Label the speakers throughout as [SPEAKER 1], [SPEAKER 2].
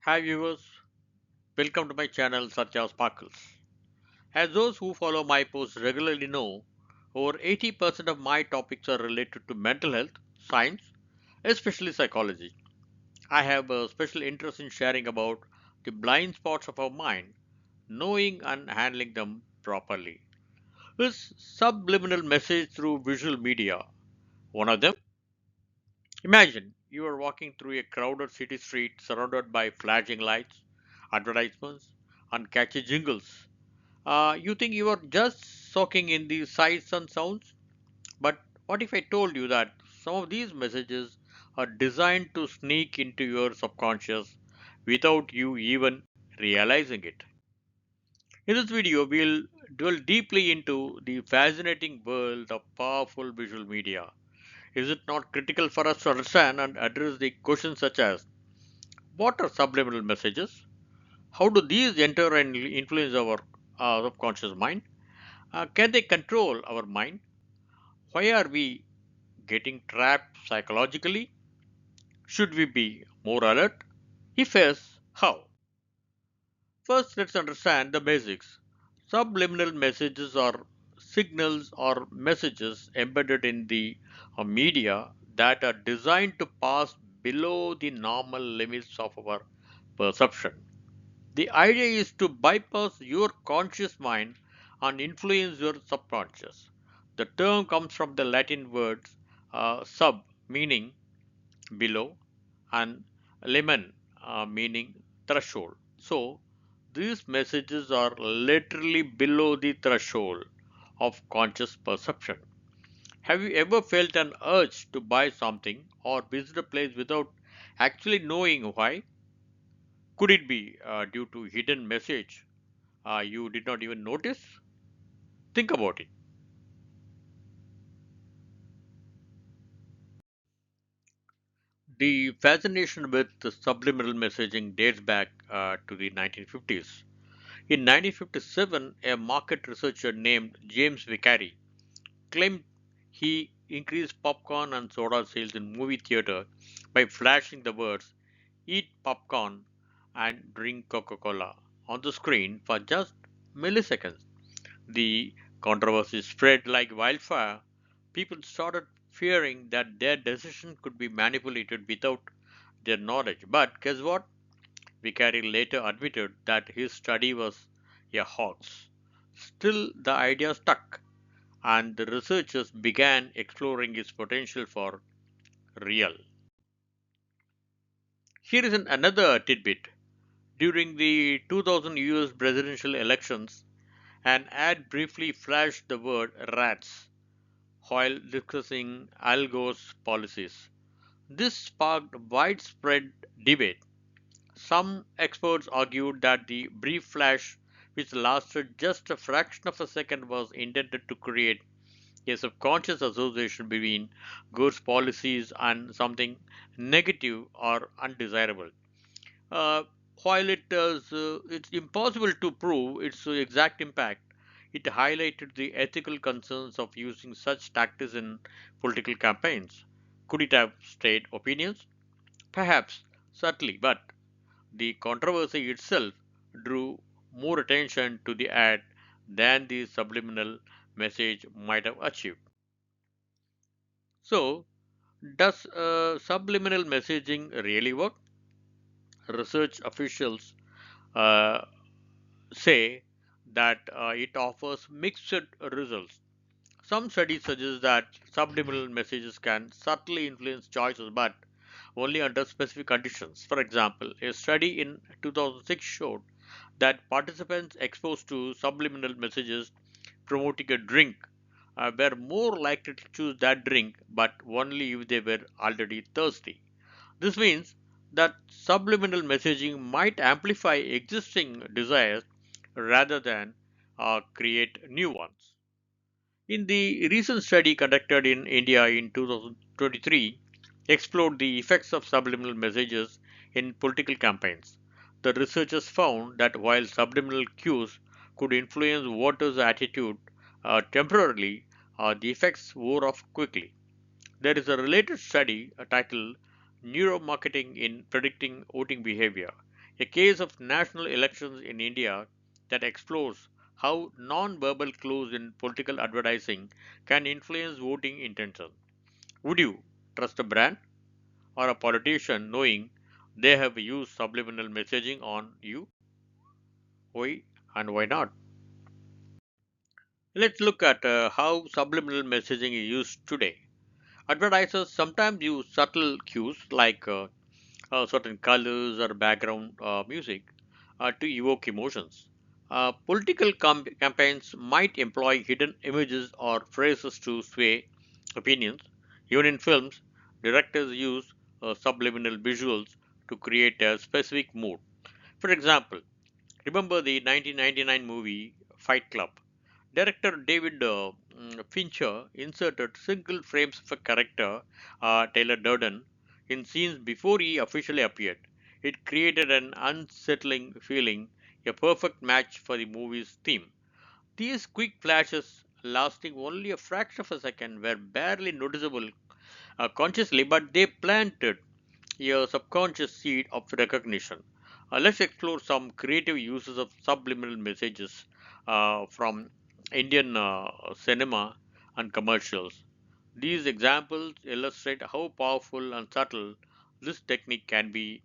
[SPEAKER 1] Hi viewers, welcome to my channel satya'ssparkles. As those who follow my posts regularly know, over 80% of my topics are related to mental health, science, especially psychology. I have a special interest in sharing about the blind spots of our mind, knowing and handling them properly. This subliminal message through visual media. One of them, imagine you are walking through a crowded city street surrounded by flashing lights, advertisements, and catchy jingles. You think you are just soaking in the sights and sounds, but what if I told you that some of these messages are designed to sneak into your subconscious without you even realizing it? In this video, we'll delve deeply into the fascinating world of powerful visual media. Is it not critical for us to understand and address the questions such as what are subliminal messages? How do these enter and influence our subconscious mind? Can they control our mind? Why are we getting trapped psychologically? Should we be more alert? If yes, how? First, let's understand the basics. Subliminal messages are signals or messages embedded in the media that are designed to pass below the normal limits of our perception. The idea is to bypass your conscious mind and influence your subconscious. The term comes from the Latin words sub, meaning below, and limen, meaning threshold. So, these messages are literally below the threshold of conscious perception. Have you ever felt an urge to buy something or visit a place without actually knowing why? Could it be due to hidden message you did not even notice? Think about it. The fascination with the subliminal messaging dates back to the 1950s. In 1957, a market researcher named James Vicary claimed he increased popcorn and soda sales in movie theater by flashing the words "Eat popcorn" and "Drink Coca-Cola" on the screen for just milliseconds. The controversy spread like wildfire. People started fearing that their decision could be manipulated without their knowledge. But guess what? Vicari later admitted that his study was a hoax. Still, the idea stuck, and the researchers began exploring its potential for real. Here is another tidbit. During the 2000 US presidential elections, an ad briefly flashed the word rats while discussing Al Gore's policies. This sparked widespread debate. Some experts argued that the brief flash, which lasted just a fraction of a second, was intended to create a subconscious association between Gore's policies and something negative or undesirable. Uh, while it's impossible to prove its exact impact, it highlighted the ethical concerns of using such tactics in political campaigns. Could it have stayed opinions? Perhaps, certainly, but the controversy itself drew more attention to the ad than the subliminal message might have achieved. So, does subliminal messaging really work? Research officials uh, say that it offers mixed results. Some studies suggest that subliminal messages can subtly influence choices, but only under specific conditions. For example, a study in 2006 showed that participants exposed to subliminal messages promoting a drink were more likely to choose that drink, but only if they were already thirsty. This means that subliminal messaging might amplify existing desires rather than create new ones. In the recent study conducted in India in 2023, explored the effects of subliminal messages in political campaigns. The researchers found that while subliminal cues could influence voters' attitude temporarily, the effects wore off quickly. There is a related study titled Neuromarketing in Predicting Voting Behavior. a case of national elections in India that explores how non-verbal clues in political advertising can influence voting intention. Would you trust a brand or a politician knowing they have used subliminal messaging on you? Why and why not? Let's look at how subliminal messaging is used today. Advertisers sometimes use subtle cues like certain colors or background music to evoke emotions. Political campaigns might employ hidden images or phrases to sway opinions. Even in films, directors use subliminal visuals to create a specific mood. For example, remember the 1999 movie Fight Club? Director David Fincher inserted single frames of a character, Taylor Durden, in scenes before he officially appeared. It created an unsettling feeling, a perfect match for the movie's theme. These quick flashes, lasting only a fraction of a second, were barely noticeable consciously, but they planted a subconscious seed of recognition. Let's explore some creative uses of subliminal messages from Indian cinema and commercials. These examples illustrate how powerful and subtle this technique can be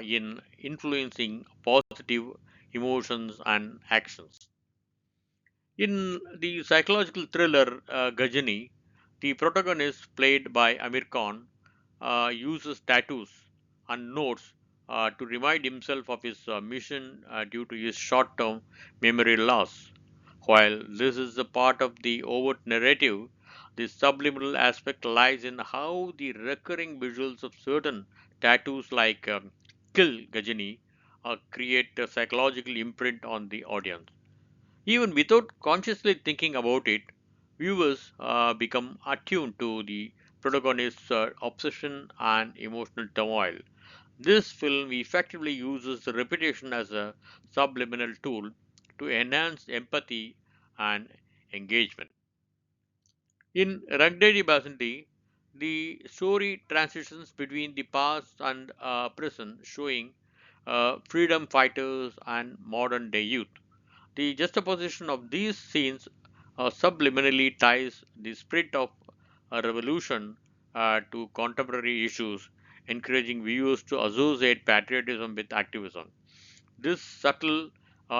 [SPEAKER 1] in influencing positive emotions and actions. In the psychological thriller Gajani, the protagonist, played by Amir Khan, uses tattoos and notes to remind himself of his mission due to his short term memory loss. While this is a part of the overt narrative, the subliminal aspect lies in how the recurring visuals of certain tattoos, like Kill Gajani, create a psychological imprint on the audience. Even without consciously thinking about it, viewers become attuned to the protagonist's obsession and emotional turmoil. This film effectively uses repetition as a subliminal tool to enhance empathy and engagement. In Rangdedi Basanti, the story transitions between the past and present, showing freedom fighters and modern day youth. The juxtaposition of these scenes subliminally ties the spirit of a revolution to contemporary issues, encouraging viewers to associate patriotism with activism. This subtle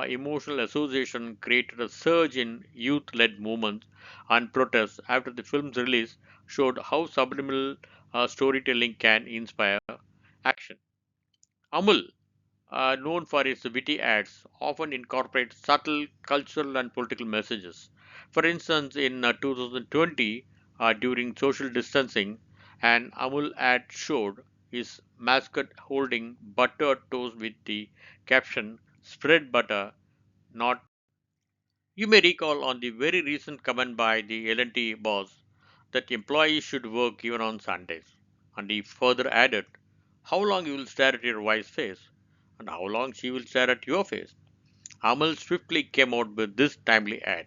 [SPEAKER 1] emotional association created a surge in youth led movements and protests after the film's release showed how subliminal storytelling can inspire action. Amul, known for its witty ads, often incorporate subtle cultural and political messages. For instance, in 2020, during social distancing, an Amul ad showed his mascot holding buttered toast with the caption "Spread butter, not." You may recall on the very recent comment by the L&T boss that employees should work even on Sundays. And he further added, "How long you will stare at your wife's face, and how long she will stare at your face." Amul swiftly came out with this timely ad.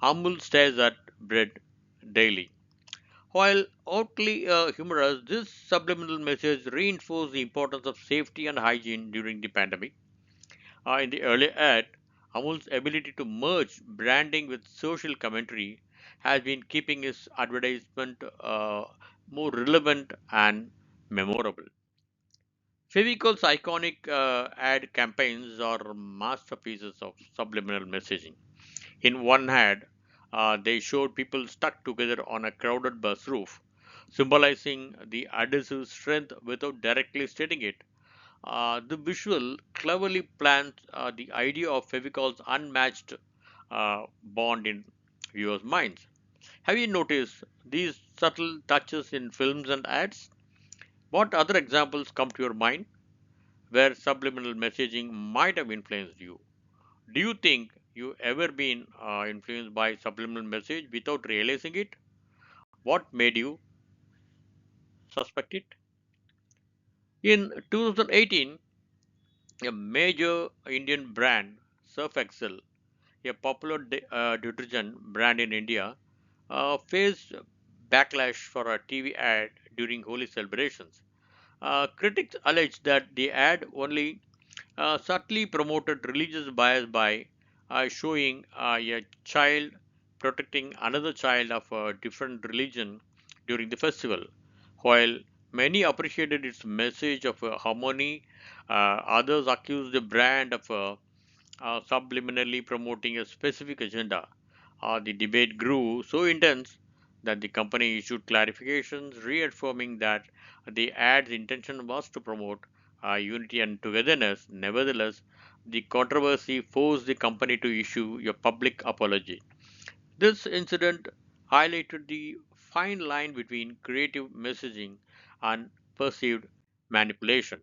[SPEAKER 1] Amul stares at bread daily. While outly humorous, this subliminal message reinforced the importance of safety and hygiene during the pandemic. In the earlier ad, Amul's ability to merge branding with social commentary has been keeping his advertisement more relevant and memorable. Fevicol's iconic ad campaigns are masterpieces of subliminal messaging. In one ad, they showed people stuck together on a crowded bus roof, symbolizing the adhesive strength without directly stating it. The visual cleverly plants the idea of Fevicol's unmatched bond in viewers' minds. Have you noticed these subtle touches in films and ads? What other examples come to your mind where subliminal messaging might have influenced you? Do you think you ever been influenced by subliminal message without realizing it? What made you suspect it? In 2018, a major Indian brand, Surf Excel, a popular detergent brand in India, faced backlash for a TV ad during Holi celebrations. Critics alleged that the ad only subtly promoted religious bias by showing a child protecting another child of a different religion during the festival. While many appreciated its message of harmony, others accused the brand of subliminally promoting a specific agenda. The debate grew so intense that the company issued clarifications reaffirming that the ad's intention was to promote unity and togetherness. Nevertheless, the controversy forced the company to issue a public apology. This incident highlighted the fine line between creative messaging and perceived manipulation.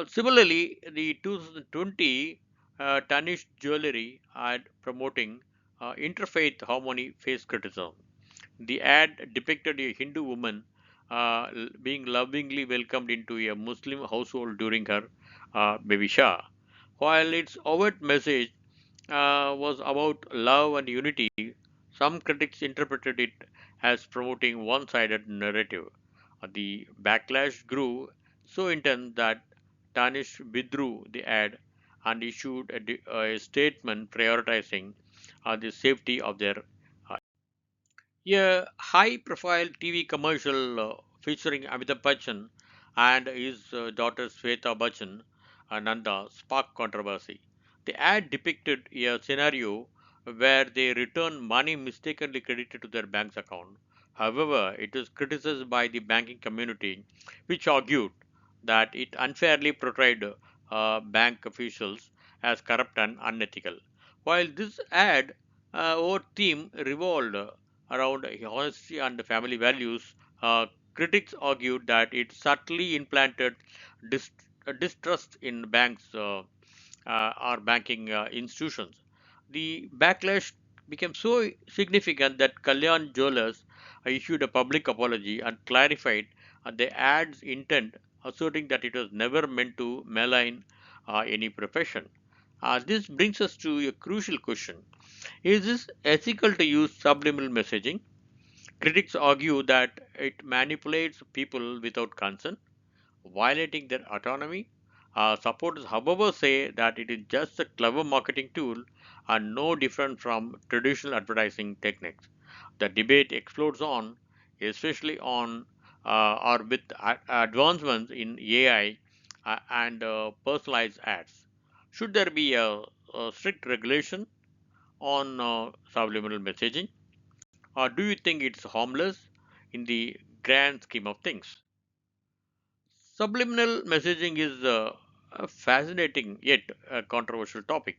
[SPEAKER 1] Similarly, the 2020 Tanish jewelry ad promoting interfaith harmony faced criticism. The ad depicted a Hindu woman being lovingly welcomed into a Muslim household during her baby shower. While its overt message was about love and unity, some critics interpreted it as promoting one sided narrative. The backlash grew so intense that Danish withdrew the ad and issued a statement prioritizing the safety of their. A high profile TV commercial featuring Amitabh Bachchan and his daughter Sweta Bachchan Nanda sparked controversy. The ad depicted a scenario where they returned money mistakenly credited to their bank's account. However, it was criticized by the banking community, which argued that it unfairly portrayed bank officials as corrupt and unethical. While this ad or theme revolved around honesty and family values, critics argued that it subtly implanted dis- distrust in banks or banking institutions. The backlash became so significant that Kalyan Jewelers issued a public apology and clarified the ad's intent, asserting that it was never meant to malign any profession. This brings us to a crucial question. Is this ethical to use subliminal messaging? Critics argue that it manipulates people without consent, violating their autonomy. Supporters, however, say that it is just a clever marketing tool and no different from traditional advertising techniques. The debate explodes on, especially on or with advancements in AI and personalized ads. Should there be a strict regulation on subliminal messaging, or do you think it's harmless in the grand scheme of things? Subliminal messaging is a fascinating yet controversial topic.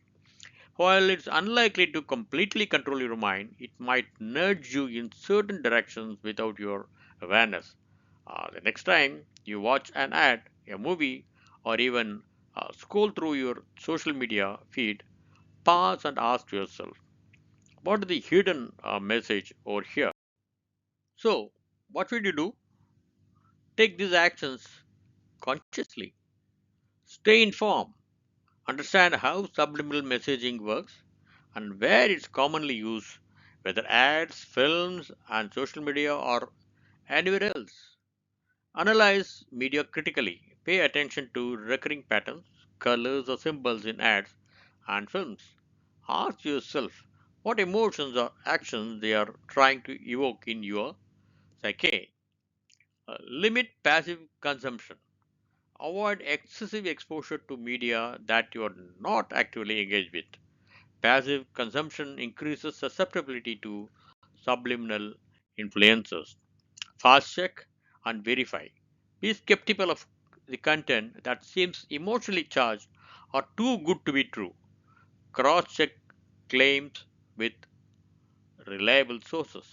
[SPEAKER 1] While it's unlikely to completely control your mind, it might nudge you in certain directions without your awareness. The next time you watch an ad, a movie, or even scroll through your social media feed, pause and ask yourself, what is the hidden message over here? So, what should you do? Take these actions consciously. Stay informed. Understand how subliminal messaging works and where it's commonly used, whether ads, films, and social media or anywhere else. Analyze media critically. Pay attention to recurring patterns, colors, or symbols in ads and films. Ask yourself what emotions or actions they are trying to evoke in your psyche. Limit passive consumption. Avoid excessive exposure to media that you are not actively engaged with. Passive consumption increases susceptibility to subliminal influences. Fast check and verify. Be skeptical of the content that seems emotionally charged or too good to be true. Cross check claims with reliable sources.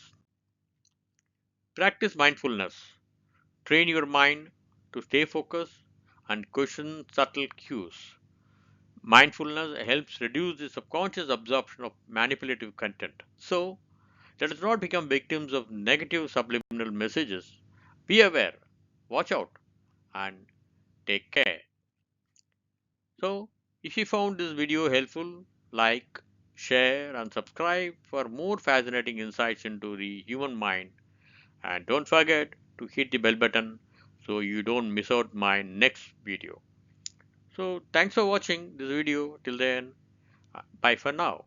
[SPEAKER 1] Practice mindfulness. Train your mind to stay focused and question subtle cues. Mindfulness helps reduce the subconscious absorption of manipulative content. So, let us not become victims of negative subliminal messages. Be aware, watch out, and take care. So, if you found this video helpful, like, share, and subscribe for more fascinating insights into the human mind. And don't forget to hit the bell button so you don't miss out my next video. So thanks for watching this video. Till then, bye for now.